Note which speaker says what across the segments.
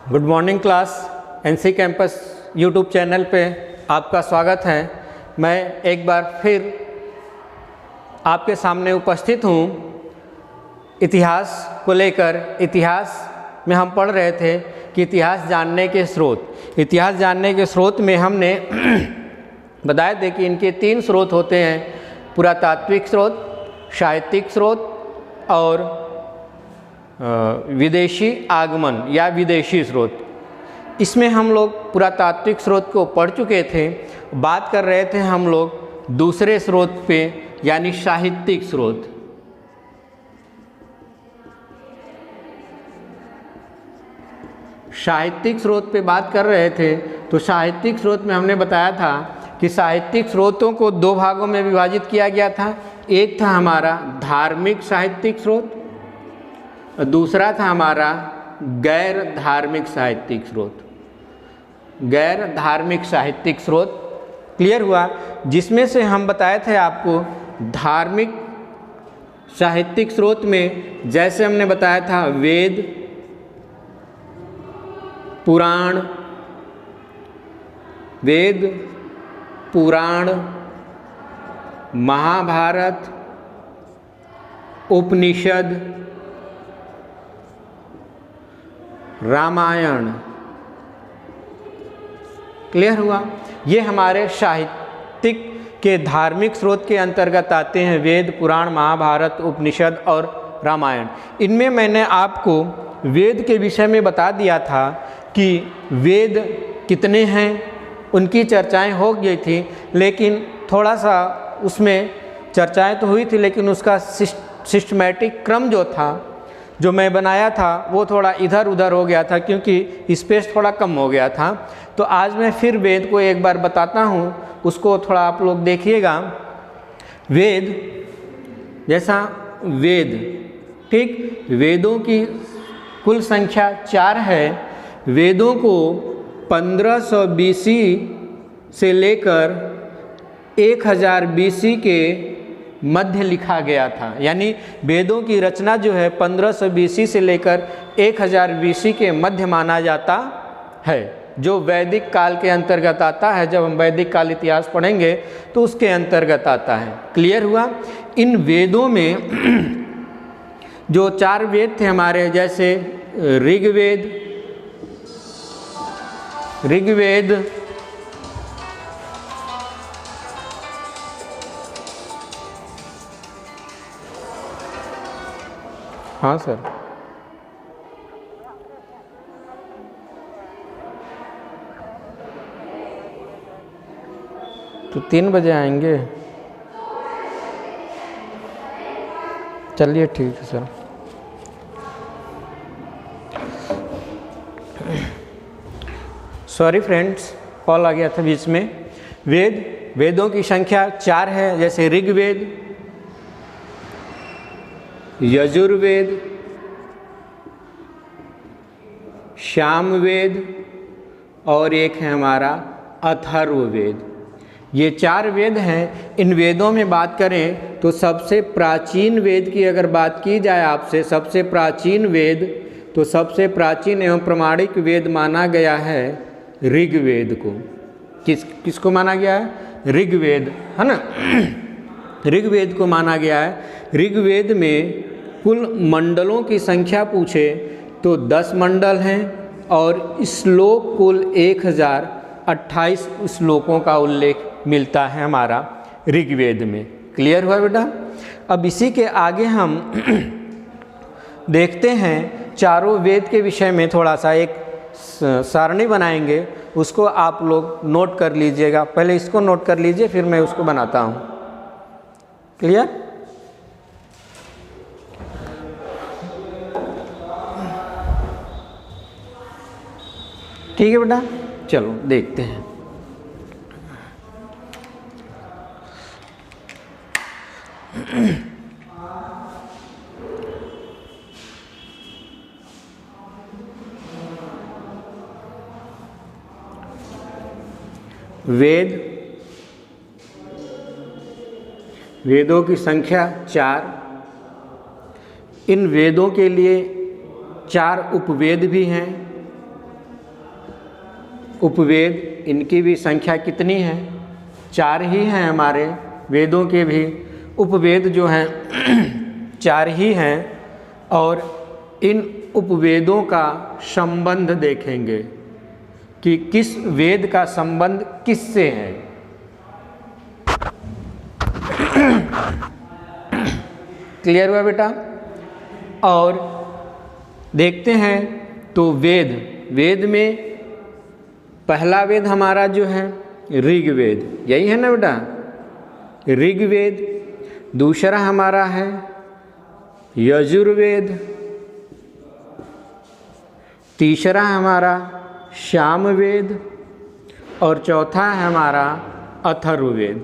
Speaker 1: Good morning class. NC campus YouTube channel पे आपका स्वागत है। मैं एक बार फिर आपके सामने उपस्थित हूँ। इतिहास को लेकर इतिहास में हम पढ़ रहे थे कि इतिहास जानने के स्रोत में हमने बताए थे कि इनके 3 स्रोत होते हैं: पुरातात्विक स्रोत, साहित्यिक स्रोत और विदेशी आगमन या विदेशी स्रोत। इसमें हम लोग पुरातात्विक स्रोत को पढ़ चुके थे। बात कर रहे थे हम लोग दूसरे स्रोत पे यानी साहित्यिक स्रोत। साहित्यिक स्रोत पे बात कर रहे थे तो साहित्यिक स्रोत में हमने बताया था कि साहित्यिक स्रोतों को 2 भागों में विभाजित किया गया था। एक था हमारा धार्मिक साहित्यिक स्रोत, दूसरा था हमारा गैर धार्मिक साहित्यिक स्रोत। गैर धार्मिक साहित्यिक स्रोत क्लियर हुआ, जिसमें से हम बताए थे आपको धार्मिक साहित्यिक स्रोत में जैसे हमने बताया था वेद, पुराण, महाभारत, उपनिषद, रामायण। क्लियर हुआ। ये हमारे साहित्यिक के धार्मिक स्रोत के अंतर्गत आते हैं। वेद, पुराण, महाभारत, उपनिषद और रामायण। इनमें मैंने आपको वेद के विषय में बता दिया था कि वेद कितने हैं, उनकी चर्चाएं हो गई थी, लेकिन थोड़ा सा उसमें चर्चाएं तो हुई थी, लेकिन उसका सिस्टमैटिक क्रम जो मैं बनाया था वो थोड़ा इधर उधर हो गया था, क्योंकि स्पेस थोड़ा कम हो गया था। तो आज मैं फिर वेद को एक बार बताता हूँ, उसको थोड़ा आप लोग देखिएगा। वेद जैसा वेद, ठीक, वेदों की कुल संख्या 4 है। वेदों को 1500 BC से लेकर 1000 BC के मध्य लिखा गया था। यानी वेदों की रचना जो है 1500 BC से लेकर 1000 BC के मध्य माना जाता है, जो वैदिक काल के अंतर्गत आता है। जब हम वैदिक काल इतिहास पढ़ेंगे तो उसके अंतर्गत आता है। क्लियर हुआ। इन वेदों में जो 4 वेद थे हमारे, जैसे ऋग्वेद, हाँ सर, तो 3 बजे आएंगे। चलिए ठीक है सर। सॉरी फ्रेंड्स, कॉल आ गया था बीच में। वेदों की संख्या 4 है, जैसे ऋग्वेद, यजुर्वेद, सामवेद और एक है हमारा अथर्ववेद। ये 4 वेद हैं। इन वेदों में बात करें तो सबसे प्राचीन वेद की अगर बात की जाए आपसे, सबसे प्राचीन वेद, तो सबसे प्राचीन एवं प्रमाणिक वेद माना गया है ऋग्वेद को। किसको माना गया है? ऋग्वेद, है ना। ऋग्वेद को माना गया है। ऋग्वेद में कुल मंडलों की संख्या पूछे तो 10 मंडल हैं और श्लोक कुल 1028 श्लोकों का उल्लेख मिलता है हमारा ऋग्वेद में। क्लियर हुआ बेटा। अब इसी के आगे हम देखते हैं चारों वेद के विषय में थोड़ा सा एक सारणी बनाएंगे, उसको आप लोग नोट कर लीजिएगा। पहले इसको नोट कर लीजिए, फिर मैं उसको बनाता हूँ। क्लियर। ठीक है बेटा, चलो देखते हैं। वेदों की संख्या 4। इन वेदों के लिए 4 उपवेद भी हैं। उपवेद, इनकी भी संख्या कितनी है? 4 ही हैं। हमारे वेदों के भी उपवेद जो हैं 4 ही हैं। और इन उपवेदों का संबंध देखेंगे कि किस वेद का संबंध किससे है। क्लियर हुआ बेटा? और देखते हैं तो वेद में पहला वेद हमारा जो है ऋग्वेद, यही है ना बेटा, ऋग्वेद। दूसरा हमारा है यजुर्वेद, तीसरा हमारा सामवेद और चौथा है हमारा अथर्ववेद।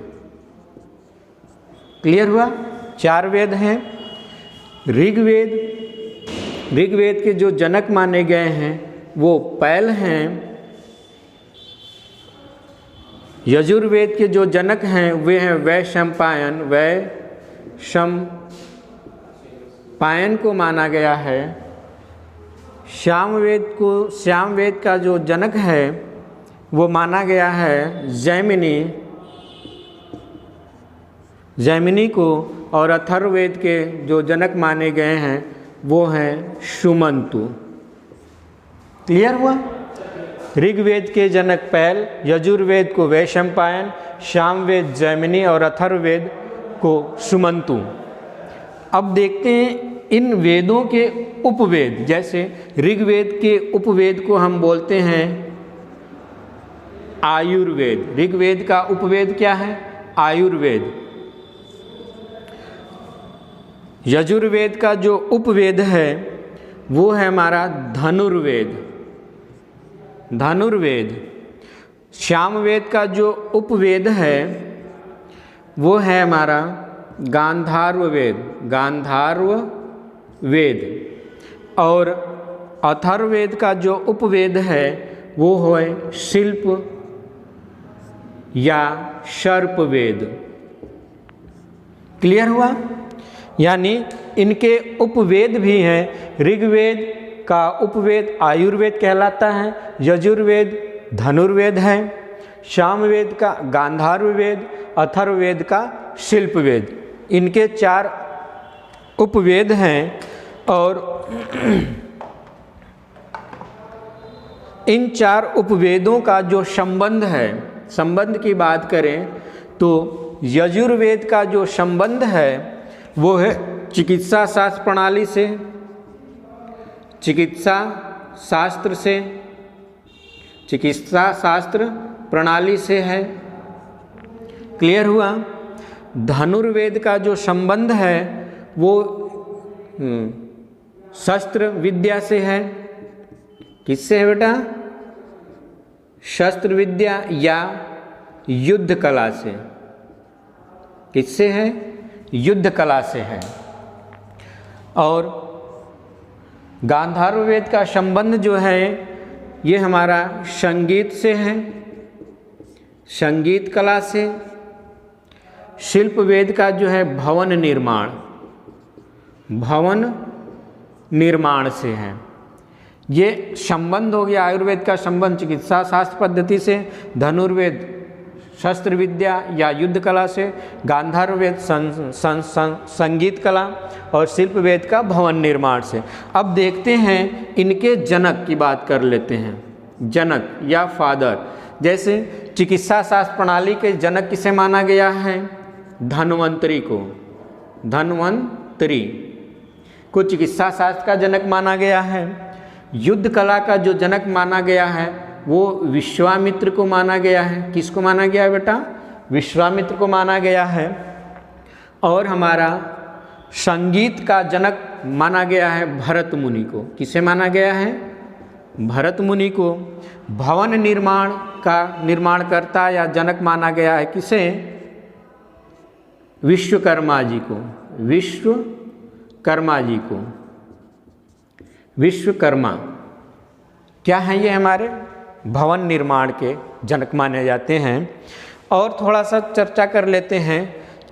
Speaker 1: क्लियर हुआ? 4 वेद हैं। ऋग्वेद के जो जनक माने गए हैं वो पैल हैं। यजुर्वेद के जो जनक हैं वे हैं वैशंपायन। वैशंपायन को माना गया है। सामवेद का जो जनक है वो माना गया है जैमिनी को। और अथर्ववेद के जो जनक माने गए हैं वो हैं सुमंतु। क्लियर हुआ? ऋग्वेद के जनक पैल, यजुर्वेद को वैशंपायन, सामवेद जैमिनी और अथर्ववेद को सुमंतु। अब देखते हैं इन वेदों के उपवेद। जैसे ऋग्वेद के उपवेद को हम बोलते हैं आयुर्वेद। ऋग्वेद का उपवेद क्या है? आयुर्वेद। यजुर्वेद का जो उपवेद है वो है हमारा धनुर्वेद। सामवेद का जो उपवेद है वो है हमारा गांधार्ववेद। और अथर्ववेद का जो उपवेद है वो है शिल्प या सर्पवेद। क्लियर हुआ? यानी इनके उपवेद भी हैं। ऋग्वेद का उपवेद आयुर्वेद कहलाता है, यजुर्वेद धनुर्वेद है, सामवेद का गांधार्ववेद, अथर्ववेद का शिल्पवेद। इनके 4 उपवेद हैं। और इन 4 उपवेदों का जो संबंध है, संबंध की बात करें तो यजुर्वेद का जो संबंध है वो है चिकित्सा शास्त्र प्रणाली से, चिकित्सा शास्त्र प्रणाली से है। क्लियर हुआ? धनुर्वेद का जो संबंध है वो शस्त्र विद्या से है। किससे है बेटा? शस्त्र विद्या या युद्ध कला से। किससे है? युद्ध कला से है। और गांधार्ववेद का संबंध जो है ये हमारा संगीत से है, संगीत कला से। शिल्पवेद का जो है भवन निर्माण से है। ये संबंध हो गया। आयुर्वेद का संबंध चिकित्सा शास्त्र पद्धति से, धनुर्वेद शस्त्र विद्या या युद्ध कला से, गांधार्ववेद संगीत कला और शिल्पवेद का भवन निर्माण से। अब देखते हैं इनके जनक की बात कर लेते हैं। जनक या फादर, जैसे चिकित्सा शास्त्र प्रणाली के जनक किसे माना गया है? धन्वंतरी को चिकित्सा शास्त्र का जनक माना गया है। युद्ध कला का जो जनक माना गया है वो विश्वामित्र को माना गया है। किसको माना गया है बेटा? विश्वामित्र को माना गया है। और हमारा संगीत का जनक माना गया है भरत मुनि को। किसे माना गया है? भरत मुनि को। भवन निर्माण का निर्माणकर्ता या जनक माना गया है किसे? विश्वकर्मा जी को। विश्वकर्मा क्या है? ये हमारे भवन निर्माण के जनक माने जाते हैं। और थोड़ा सा चर्चा कर लेते हैं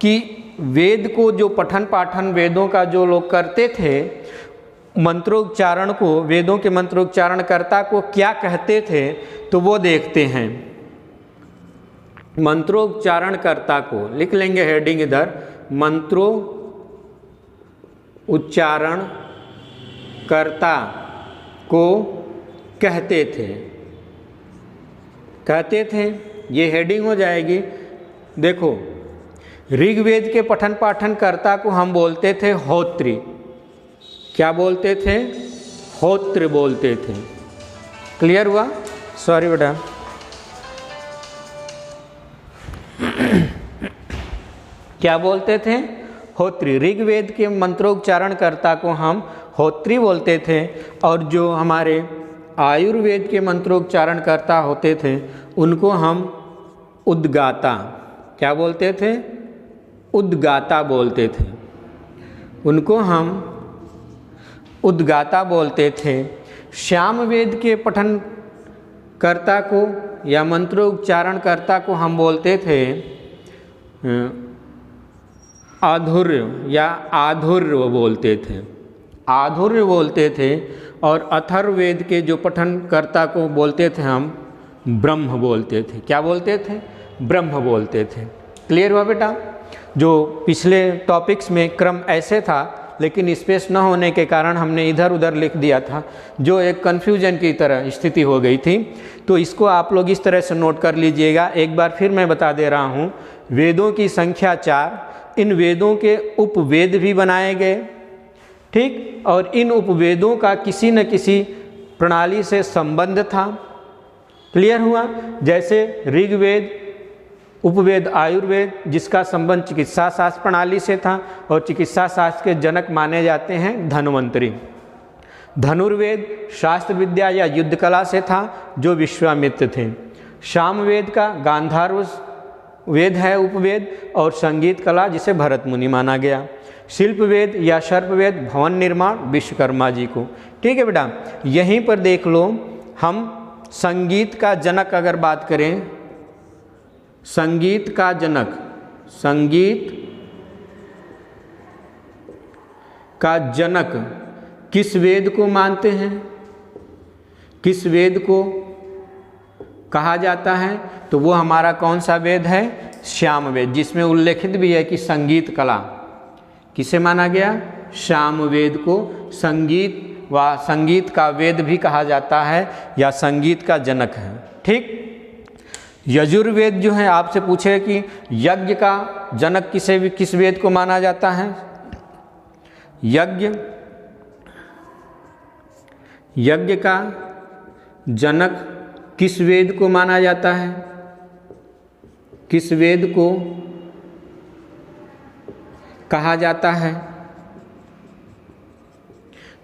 Speaker 1: कि वेद को जो पठन पाठन वेदों का जो लोग करते थे मंत्रोच्चारण को, वेदों के मंत्रोच्चारणकर्ता को क्या कहते थे, तो वो देखते हैं। मंत्रोच्चारणकर्ता को लिख लेंगे हेडिंग इधर, मंत्रोच्चारणकर्ता को कहते थे, ये हेडिंग हो जाएगी। देखो, ऋग्वेद के पठन पाठन कर्ता को हम बोलते थे होत्री। क्या बोलते थे? होत्र बोलते थे। क्लियर हुआ? सॉरी बेटा। क्या बोलते थे? होत्री। ऋग्वेद के मंत्रोच्चारणकर्ता को हम होत्री बोलते थे, और जो हमारे आयुर्वेद के मंत्रोच्चारणकर्ता होते थे उनको हम उद्गाता, क्या बोलते थे? उद्गाता बोलते थे। उनको हम उद्गाता बोलते थे। सामवेद के पठन कर्ता को या मंत्रोच्चारणकर्ता को हम बोलते थे आधुर्य या आधुर्य बोलते थे, आधुर्य बोलते थे। और अथर्ववेद के जो पठनकर्ता को बोलते थे हम ब्रह्म बोलते थे। क्या बोलते थे? ब्रह्म बोलते थे। क्लियर हुआ बेटा? जो पिछले टॉपिक्स में क्रम ऐसे था, लेकिन स्पेस न होने के कारण हमने इधर उधर लिख दिया था, जो एक कन्फ्यूजन की तरह स्थिति हो गई थी। तो इसको आप लोग इस तरह से नोट कर लीजिएगा। एक बार फिर मैं बता दे रहा हूँ, वेदों की संख्या 4, इन वेदों के उपवेद भी बनाए गए, ठीक, और इन उपवेदों का किसी न किसी प्रणाली से संबंध था। क्लियर हुआ? जैसे ऋग्वेद उपवेद आयुर्वेद, जिसका संबंध चिकित्सा शास्त्र प्रणाली से था, और चिकित्सा शास्त्र के जनक माने जाते हैं धन्वंतरी। धनुर्वेद शास्त्र विद्या या युद्ध कला से था, जो विश्वामित्र थे। सामवेद का गांधार्व वेद है उपवेद, और संगीत कला जिसे भरत मुनि माना गया। शिल्प वेद या सर्पवेद भवन निर्माण विश्वकर्मा जी को। ठीक है बेटा, यहीं पर देख लो, हम संगीत का जनक अगर बात करें, संगीत का जनक, संगीत का जनक किस वेद को मानते हैं? किस वेद को कहा जाता है? तो वो हमारा कौन सा वेद है? सामवेद, जिसमें उल्लेखित भी है कि संगीत कला किसे माना गया? सामवेद को संगीत व संगीत का वेद भी कहा जाता है, या संगीत का जनक है। ठीक। यजुर्वेद जो है, आपसे पूछे कि यज्ञ का जनक किस वेद को माना जाता है? यज्ञ का जनक किस वेद को माना जाता है? किस वेद को कहा जाता है?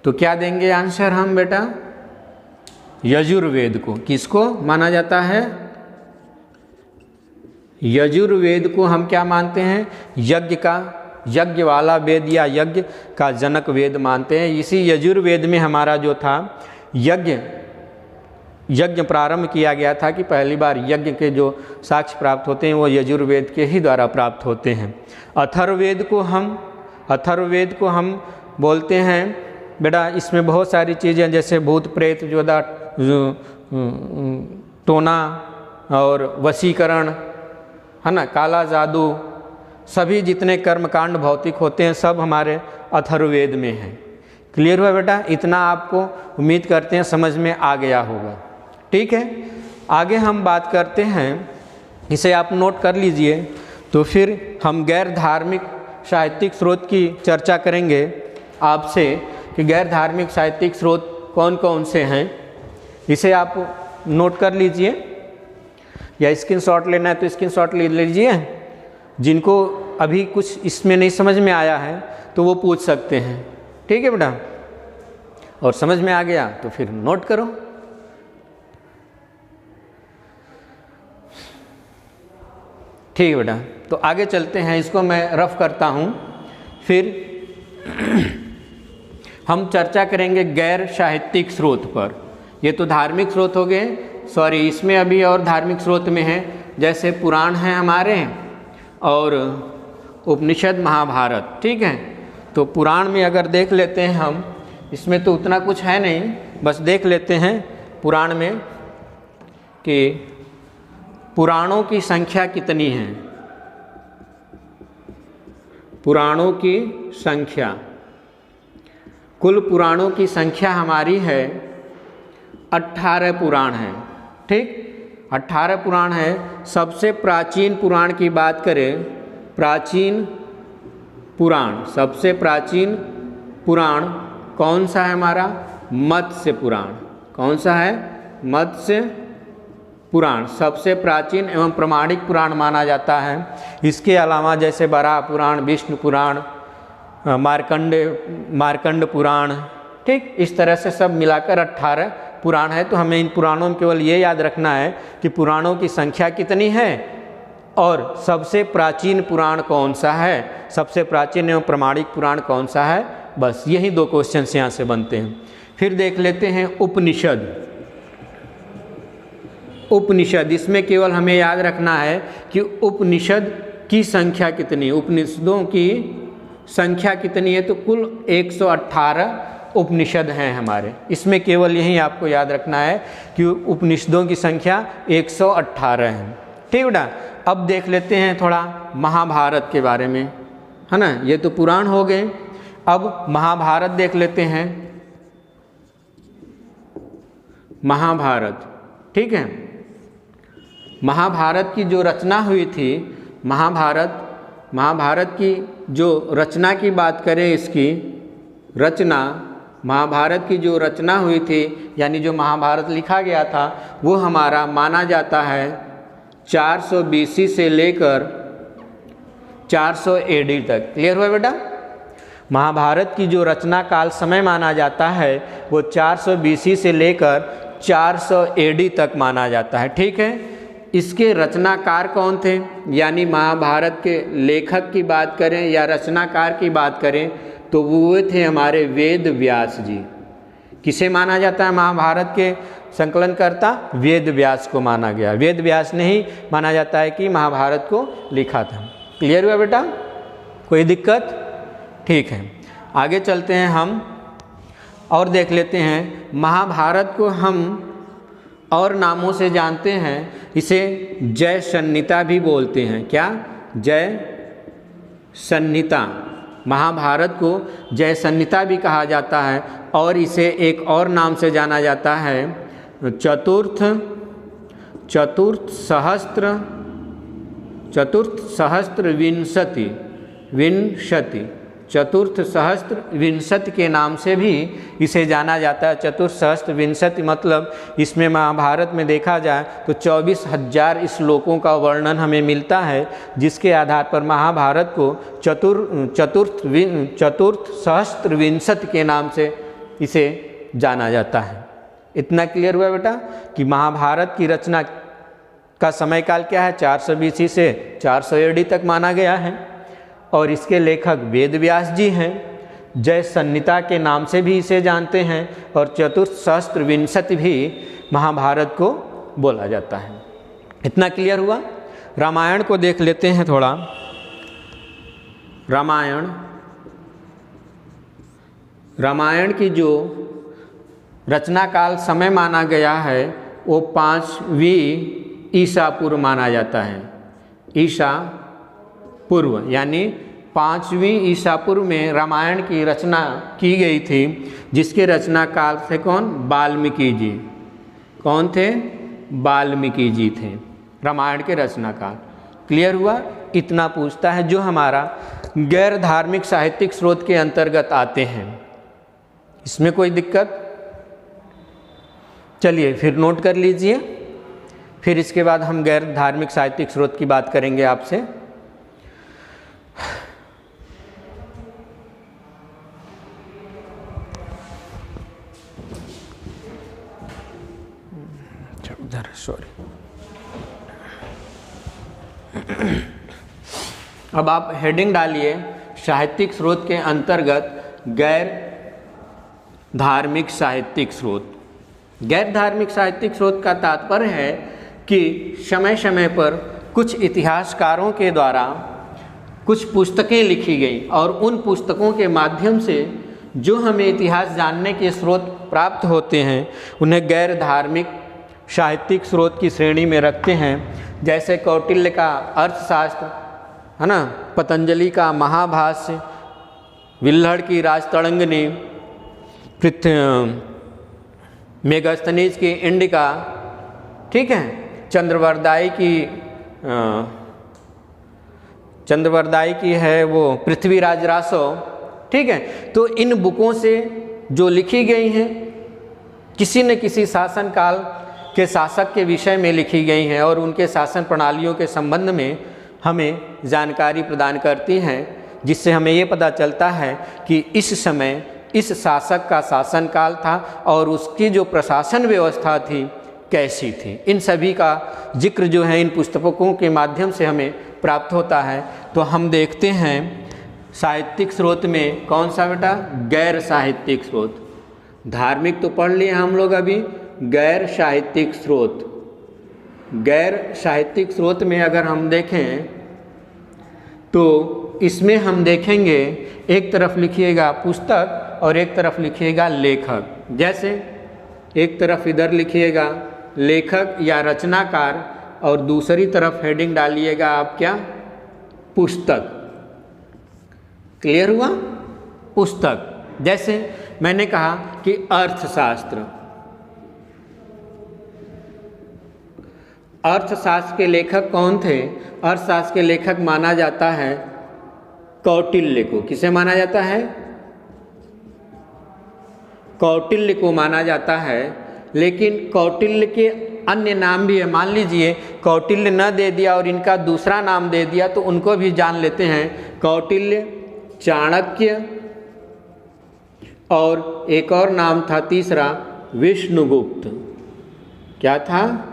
Speaker 1: तो क्या देंगे आंसर हम बेटा? यजुर्वेद को। किसको माना जाता है? यजुर्वेद को हम क्या मानते हैं? यज्ञ का, यज्ञ वाला वेद या यज्ञ का जनक वेद मानते हैं। इसी यजुर्वेद में हमारा जो था यज्ञ प्रारंभ किया गया था, कि पहली बार यज्ञ के जो साक्ष्य प्राप्त होते हैं वो यजुर्वेद के ही द्वारा प्राप्त होते हैं। अथर्ववेद को हम बोलते हैं बेटा, इसमें बहुत सारी चीज़ें जैसे भूत प्रेत जोदा टोना और वशीकरण है ना, काला जादू, सभी जितने कर्मकांड भौतिक होते हैं सब हमारे अथर्ववेद में हैं। क्लियर हुआ बेटा? इतना आपको उम्मीद करते हैं समझ में आ गया होगा। ठीक है, आगे हम बात करते हैं, इसे आप नोट कर लीजिए। तो फिर हम गैर धार्मिक साहित्यिक स्रोत की चर्चा करेंगे आपसे, कि गैर धार्मिक साहित्यिक स्रोत कौन कौन से हैं। इसे आप नोट कर लीजिए, या स्क्रीनशॉट लेना है तो स्क्रीनशॉट ले लीजिए। जिनको अभी कुछ इसमें नहीं समझ में आया है तो वो पूछ सकते हैं। ठीक है बेटा? और समझ में आ गया तो फिर नोट करो। ठीक है बेटा, तो आगे चलते हैं। इसको मैं रफ करता हूँ, फिर हम चर्चा करेंगे गैर साहित्यिक स्रोत पर। ये तो धार्मिक स्रोत हो गए, सॉरी इसमें अभी और धार्मिक स्रोत में है, जैसे पुराण हैं हमारे और उपनिषद महाभारत। ठीक है, तो पुराण में अगर देख लेते हैं हम, इसमें तो उतना कुछ है नहीं, बस देख लेते हैं पुराण में कि पुराणों की संख्या कितनी है। पुराणों की संख्या, कुल पुराणों की संख्या हमारी है 18 पुराण है। ठीक, 18 पुराण है। सबसे प्राचीन पुराण की बात करें, प्राचीन पुराण, सबसे प्राचीन पुराण कौन सा है हमारा? मत्स्य पुराण। कौन सा है? मत्स्य पुराण सबसे प्राचीन एवं प्रमाणिक पुराण माना जाता है। इसके अलावा जैसे वराह पुराण, विष्णु पुराण, मार्कंड पुराण, ठीक, इस तरह से सब मिलाकर 18 पुराण है। तो हमें इन पुराणों में केवल ये याद रखना है कि पुराणों की संख्या कितनी है और सबसे प्राचीन पुराण कौन सा है, सबसे प्राचीन एवं प्रमाणिक पुराण कौन सा है। बस यही 2 क्वेश्चन यहाँ से बनते हैं। फिर देख लेते हैं उपनिषद। उपनिषद, इसमें केवल हमें याद रखना है कि उपनिषद की संख्या कितनी, उपनिषदों की संख्या कितनी है। तो कुल 118 उपनिषद हैं हमारे। इसमें केवल यही आपको याद रखना है कि उपनिषदों की संख्या 118 है। ठीक बेटा, अब देख लेते हैं थोड़ा महाभारत के बारे में, है ना। ये तो पुराण हो गए, अब महाभारत देख लेते हैं। महाभारत, ठीक है, महाभारत की जो रचना हुई थी, महाभारत की जो रचना की बात करें, इसकी रचना, महाभारत की जो रचना हुई थी, यानी जो महाभारत लिखा गया था, वो हमारा माना जाता है 400 BC से लेकर 400 AD तक। क्लियर हुआ बेटा? महाभारत की जो रचना काल समय माना जाता है वो 400 BC से लेकर 400 AD तक माना जाता है। ठीक है, इसके रचनाकार कौन थे, यानी महाभारत के लेखक की बात करें या रचनाकार की बात करें तो वो थे हमारे वेद व्यास जी। किसे माना जाता है महाभारत के संकलनकर्ता? वेद व्यास को माना गया। वेद व्यास ने ही माना जाता है कि महाभारत को लिखा था। क्लियर हुआ बेटा? कोई दिक्कत? ठीक है, आगे चलते हैं हम और देख लेते हैं। महाभारत को हम और नामों से जानते हैं, इसे जय संहिता भी बोलते हैं। क्या? जय संहिता। महाभारत को जय संहिता भी कहा जाता है और इसे एक और नाम से जाना जाता है चतुर्थ सहस्त्र विंशति के नाम से भी इसे जाना जाता है। चतुर्थ सहस्त्र विंशति मतलब इसमें महाभारत में देखा जाए तो 24,000 श्लोकों का वर्णन हमें मिलता है, जिसके आधार पर महाभारत को चतुर्थ सहस्त्र विंशति के नाम से इसे जाना जाता है। इतना क्लियर हुआ बेटा कि महाभारत की रचना का समय काल क्या है? 400 BC से 400 AD तक माना गया है और इसके लेखक वेद व्यास जी हैं। जय संहिता के नाम से भी इसे जानते हैं और चतुर्थ सहस्त्र विंशति भी महाभारत को बोला जाता है। इतना क्लियर हुआ? रामायण को देख लेते हैं थोड़ा। रामायण की जो रचना काल समय माना गया है वो 5वीं ईसा पूर्व माना जाता है। ईसा पूर्व यानी 5वीं ईसा पूर्व में रामायण की रचना की गई थी, जिसके रचना काल थे कौन? वाल्मीकि जी। कौन थे? वाल्मीकि जी थे रामायण के रचना काल। क्लियर हुआ? इतना पूछता है जो हमारा गैर धार्मिक साहित्यिक स्रोत के अंतर्गत आते हैं। इसमें कोई दिक्कत? चलिए फिर नोट कर लीजिए, फिर इसके बाद हम गैर धार्मिक साहित्यिक स्रोत की बात करेंगे आपसे। सॉरी, अब आप हेडिंग डालिए साहित्यिक स्रोत के अंतर्गत गैर धार्मिक साहित्यिक स्रोत। गैर धार्मिक साहित्यिक स्रोत का तात्पर्य है कि समय समय पर कुछ इतिहासकारों के द्वारा कुछ पुस्तकें लिखी गई और उन पुस्तकों के माध्यम से जो हमें इतिहास जानने के स्रोत प्राप्त होते हैं उन्हें गैर धार्मिक साहित्यिक स्रोत की श्रेणी में रखते हैं। जैसे कौटिल्य का अर्थशास्त्र है ना, पतंजलि का महाभाष्य, विल्हड़ की राजतरंगिणी, मेगास्थनीज की इंडिका, ठीक है, चंद्रवरदाई की है वो पृथ्वीराज रासो, ठीक है। तो इन बुकों से जो लिखी गई हैं किसी न किसी शासन काल के शासक के विषय में लिखी गई हैं और उनके शासन प्रणालियों के संबंध में हमें जानकारी प्रदान करती हैं, जिससे हमें ये पता चलता है कि इस समय इस शासक का शासनकाल था और उसकी जो प्रशासन व्यवस्था थी कैसी थी। इन सभी का जिक्र जो है इन पुस्तकों के माध्यम से हमें प्राप्त होता है। तो हम देखते हैं साहित्यिक स्रोत में कौन सा बेटा, गैर साहित्यिक स्रोत। धार्मिक तो पढ़ लिए हम लोग अभी, गैर साहित्यिक स्रोत। गैर साहित्यिक स्रोत में अगर हम देखें तो इसमें हम देखेंगे एक तरफ लिखिएगा पुस्तक और एक तरफ लिखिएगा लेखक। जैसे एक तरफ इधर लिखिएगा लेखक या रचनाकार और दूसरी तरफ हेडिंग डालिएगा आप क्या, पुस्तक। क्लियर हुआ, पुस्तक। जैसे मैंने कहा कि अर्थशास्त्र, अर्थशास्त्र के लेखक कौन थे? अर्थशास्त्र के लेखक माना जाता है कौटिल्य को। किसे माना जाता है? कौटिल्य को माना जाता है। लेकिन कौटिल्य के अन्य नाम भी है। मान लीजिए कौटिल्य न दे दिया और इनका दूसरा नाम दे दिया तो उनको भी जान लेते हैं। कौटिल्य, चाणक्य और एक और नाम था तीसरा विष्णुगुप्त। क्या था?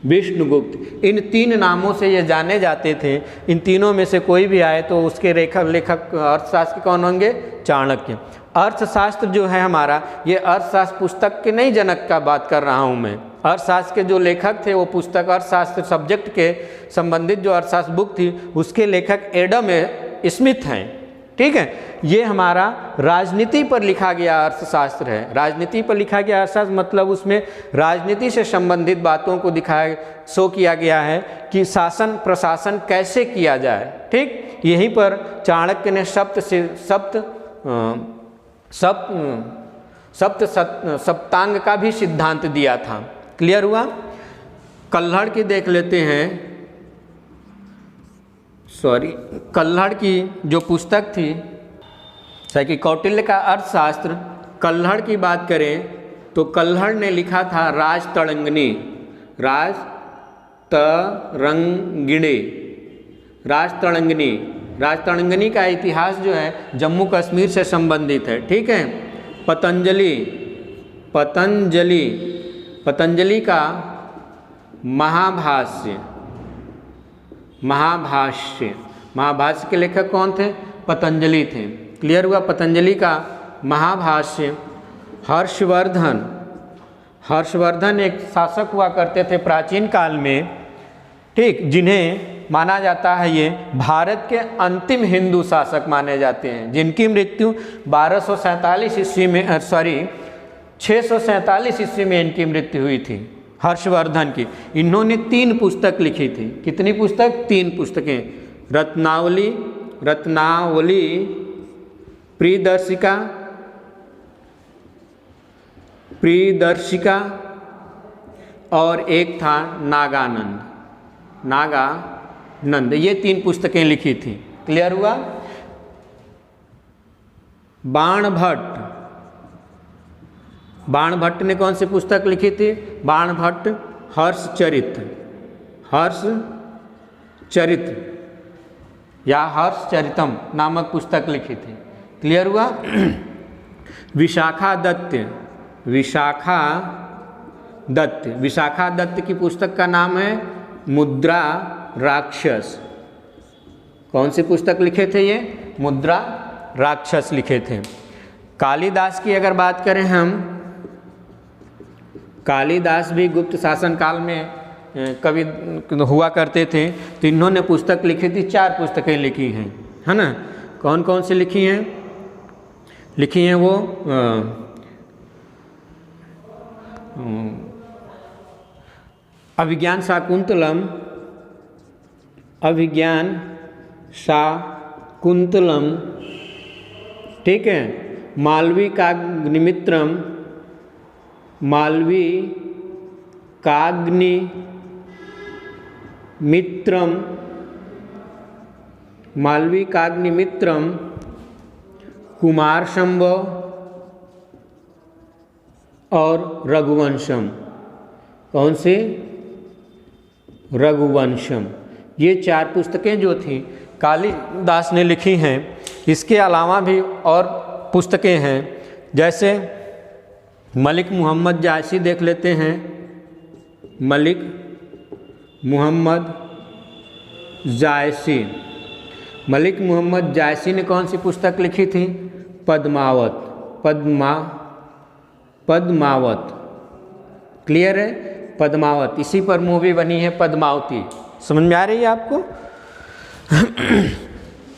Speaker 1: विष्णुगुप्त। इन तीन नामों से ये जाने जाते थे। इन तीनों में से कोई भी आए तो उसके लेखक अर्थशास्त्र कौन होंगे? चाणक्य। अर्थशास्त्र जो है हमारा, ये अर्थशास्त्र पुस्तक के नहीं जनक का बात कर रहा हूँ मैं। अर्थशास्त्र के जो लेखक थे वो पुस्तक अर्थशास्त्र सब्जेक्ट के संबंधित जो अर्थशास्त्र बुक थी उसके लेखक एडम स्मिथ हैं। ठीक है, ये हमारा राजनीति पर लिखा गया अर्थशास्त्र है। राजनीति पर लिखा गया अर्थशास्त्र मतलब उसमें राजनीति से संबंधित बातों को शो किया गया है कि शासन प्रशासन कैसे किया जाए। ठीक, यहीं पर चाणक्य ने सप्तांग का भी सिद्धांत दिया था। क्लियर हुआ? कल्हड़ की देख लेते हैं। कल्हड़ की जो पुस्तक थी, जैसे कि कौटिल्य का अर्थशास्त्र, कल्हड़ की बात करें तो कल्हड़ ने लिखा था राजतरंगिणी। राजतरंगिणी का इतिहास जो है जम्मू कश्मीर से संबंधित है। ठीक है। पतंजलि का महाभाष्य के लेखक कौन थे? पतंजलि थे। क्लियर हुआ? पतंजलि का महाभाष्य। हर्षवर्धन एक शासक हुआ करते थे प्राचीन काल में। ठीक, जिन्हें माना जाता है ये भारत के अंतिम हिंदू शासक माने जाते हैं, जिनकी मृत्यु 647 ईस्वी में इनकी मृत्यु हुई थी, हर्षवर्धन की। इन्होंने 3 पुस्तक लिखी थी। कितनी पुस्तक? 3 पुस्तकें। रत्नावली, प्रियदर्शिका और एक था नागानंद। ये 3 पुस्तकें लिखी थी। क्लियर हुआ? बाणभट्ट ने कौन सी पुस्तक लिखी थी? बाणभट्ट हर्षचरित या हर्षचरितम नामक पुस्तक लिखी थी। क्लियर हुआ? विशाखा दत्त की पुस्तक का नाम है मुद्रा राक्षस। कौन सी पुस्तक लिखे थे ये? मुद्रा राक्षस लिखे थे। कालिदास की अगर बात करें हम, कालिदास भी गुप्त शासन काल में कवि हुआ करते थे। तो इन्होंने पुस्तक लिखी थी, 4 पुस्तकें लिखी हैं, है ना। कौन कौन सी लिखी हैं? लिखी हैं वो अभिज्ञान शाकुंतलम, अभिज्ञान शाकुंतलम, ठीक है, मालवी काग्निमित्रम, मालवी काग्निमित्रम, मालवी काग्निमित्रम, कुमार संभव और रघुवंशम। कौन से? रघुवंशम। ये 4 पुस्तकें जो थी कालिदास ने लिखी हैं। इसके अलावा भी और पुस्तकें हैं, जैसे मलिक मोहम्मद जायसी देख लेते हैं। मलिक मोहम्मद जायसी, मलिक मोहम्मद जायसी ने कौन सी पुस्तक लिखी थी? पद्मावत। पद्मावत क्लियर है? पद्मावत, इसी पर मूवी बनी है पद्मावती। समझ में आ रही है आपको?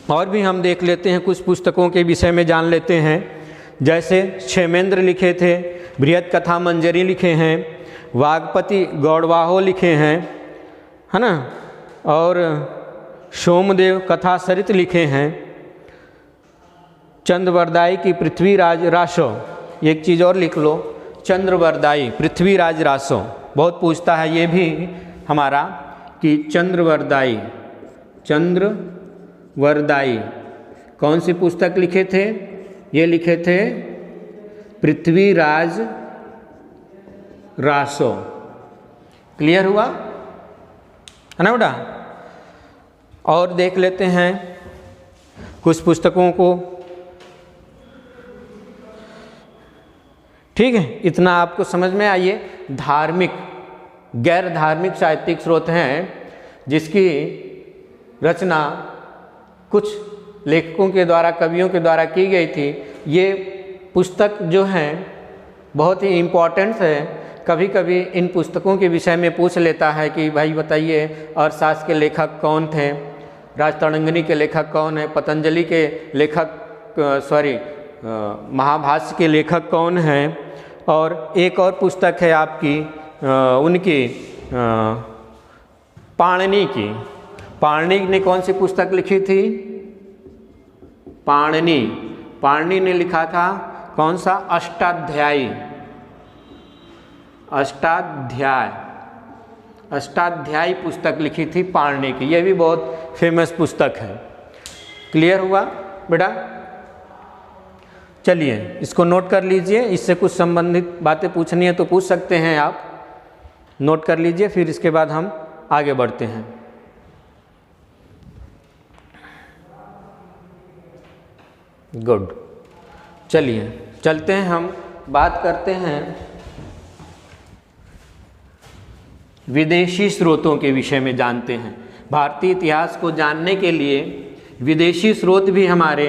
Speaker 1: और भी हम देख लेते हैं, कुछ पुस्तकों के विषय में जान लेते हैं। जैसे क्षेमेंद्र लिखे थे, बृहत कथा मंजरी लिखे हैं, वागपति गौड़वाहो लिखे हैं, है ना, और सोमदेव कथा सरित लिखे हैं। चंद्रवरदाई की पृथ्वीराज रासो, एक चीज़ और लिख लो, चंद्रवरदाई पृथ्वीराज रासो, बहुत पूछता है ये भी हमारा कि चंद्रवरदाई, चंद्रवरदाई कौन सी पुस्तक लिखे थे? ये लिखे थे पृथ्वीराज रासो। क्लियर हुआ है ना बेटा? और देख लेते हैं कुछ पुस्तकों को, ठीक है, इतना आपको समझ में आइए। धार्मिक गैर धार्मिक साहित्यिक स्रोत हैं जिसकी रचना कुछ लेखकों के द्वारा, कवियों के द्वारा की गई थी। ये पुस्तक जो हैं बहुत ही इम्पोर्टेंट है। कभी कभी इन पुस्तकों के विषय में पूछ लेता है कि भाई बताइए अर्थशास्त्र के लेखक कौन थे, राजतरंगिणी के लेखक कौन है, पतंजलि के लेखक महाभाष्य के लेखक कौन हैं। और एक और पुस्तक है आपकी उनकी पाणिनि की। पाणिनि ने कौन सी पुस्तक लिखी थी? पाणिनि ने लिखा था कौन सा? अष्टाध्यायी, अष्टाध्यायी पुस्तक लिखी थी पाणिनि की। यह भी बहुत फेमस पुस्तक है। क्लियर हुआ बेटा? चलिए इसको नोट कर लीजिए, इससे कुछ संबंधित बातें पूछनी है तो पूछ सकते हैं आप, नोट कर लीजिए, फिर इसके बाद हम आगे बढ़ते हैं। गुड, चलिए चलते हैं, हम बात करते हैं विदेशी स्रोतों के विषय में, जानते हैं। भारतीय इतिहास को जानने के लिए विदेशी स्रोत भी हमारे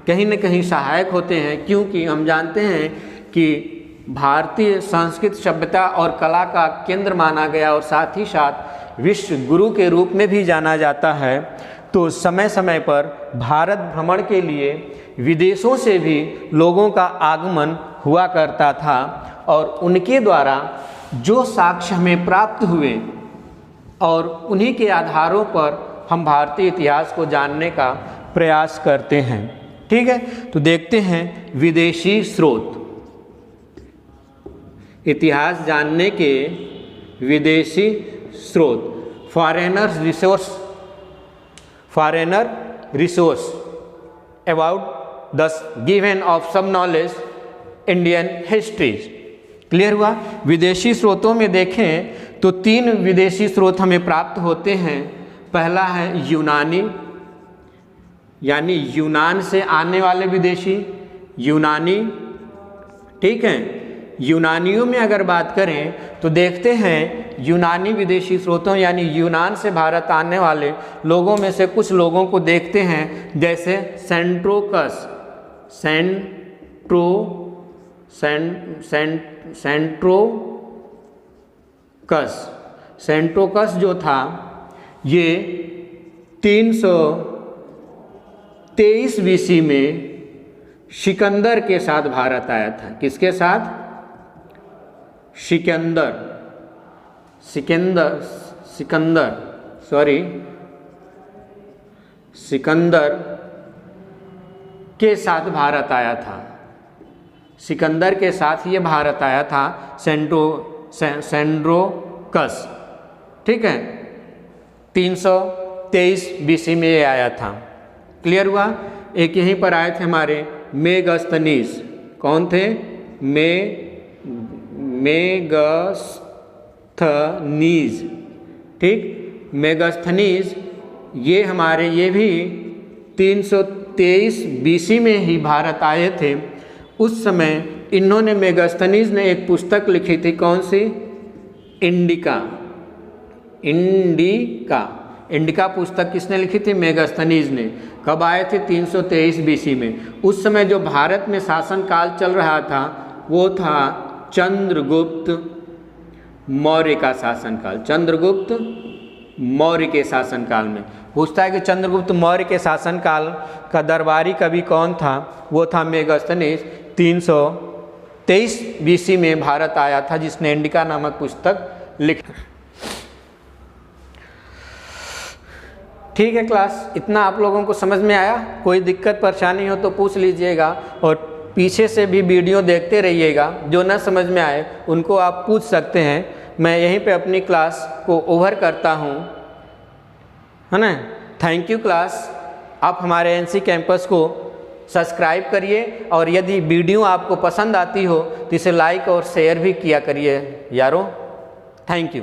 Speaker 1: कहीं न कहीं सहायक होते हैं, क्योंकि हम जानते हैं कि भारतीय संस्कृत सभ्यता और कला का केंद्र माना गया और साथ ही साथ विश्व गुरु के रूप में भी जाना जाता है। तो समय समय पर भारत भ्रमण के लिए विदेशों से भी लोगों का आगमन हुआ करता था और उनके द्वारा जो साक्ष्य हमें प्राप्त हुए और उन्हीं के आधारों पर हम भारतीय इतिहास को जानने का प्रयास करते हैं। ठीक है, तो देखते हैं विदेशी स्रोत। इतिहास जानने के विदेशी स्रोत। Foreigner resource about the given of सब नॉलेज इंडियन हिस्ट्री। क्लियर हुआ? विदेशी स्रोतों में देखें तो 3 विदेशी स्रोत हमें प्राप्त होते हैं। पहला है यूनानी, यानी यूनान से आने वाले विदेशी, यूनानी। ठीक है, यूनानियों में अगर बात करें तो देखते हैं यूनानी विदेशी स्रोतों यानी यूनान से भारत आने वाले लोगों में से कुछ लोगों को देखते हैं, जैसे सेंट्रोकस जो था ये 323 BC में सिकंदर के साथ भारत आया था। किसके साथ? सिकंदर के साथ भारत आया था। सिकंदर के साथ ये भारत आया था, सेंड्रोकस, ठीक है। 323 BC में ये आया था। क्लियर हुआ? एक यहीं पर आए थे हमारे मेगस्थनीज। कौन थे? मेगस्थनीज, ठीक। मेगस्थनीज ये हमारे, ये भी 323 BC में ही भारत आए थे। उस समय इन्होंने, मेगस्थनीज ने एक पुस्तक लिखी थी। कौन सी? इंडिका पुस्तक किसने लिखी थी? मेगस्थनीज ने। कब आए थे? 323 BC में। उस समय जो भारत में शासन काल चल रहा था वो था चंद्रगुप्त मौर्य का शासनकाल। चंद्रगुप्त मौर्य के शासनकाल में पूछता है कि चंद्रगुप्त मौर्य के शासनकाल का दरबारी कवि कौन था? वो था मेगस्थनीज। 323 BC में भारत आया था, जिसने इंडिका नामक पुस्तक लिखी। ठीक है क्लास, इतना आप लोगों को समझ में आया? कोई दिक्कत परेशानी हो तो पूछ लीजिएगा, और पीछे से भी वीडियो देखते रहिएगा। जो ना समझ में आए उनको आप पूछ सकते हैं। मैं यहीं पे अपनी क्लास को ओवर करता हूँ, है ना। Thank you class. आप हमारे एनसी कैंपस को सब्सक्राइब करिए, और यदि वीडियो आपको पसंद आती हो तो इसे लाइक और शेयर भी किया करिए यारों। Thank you.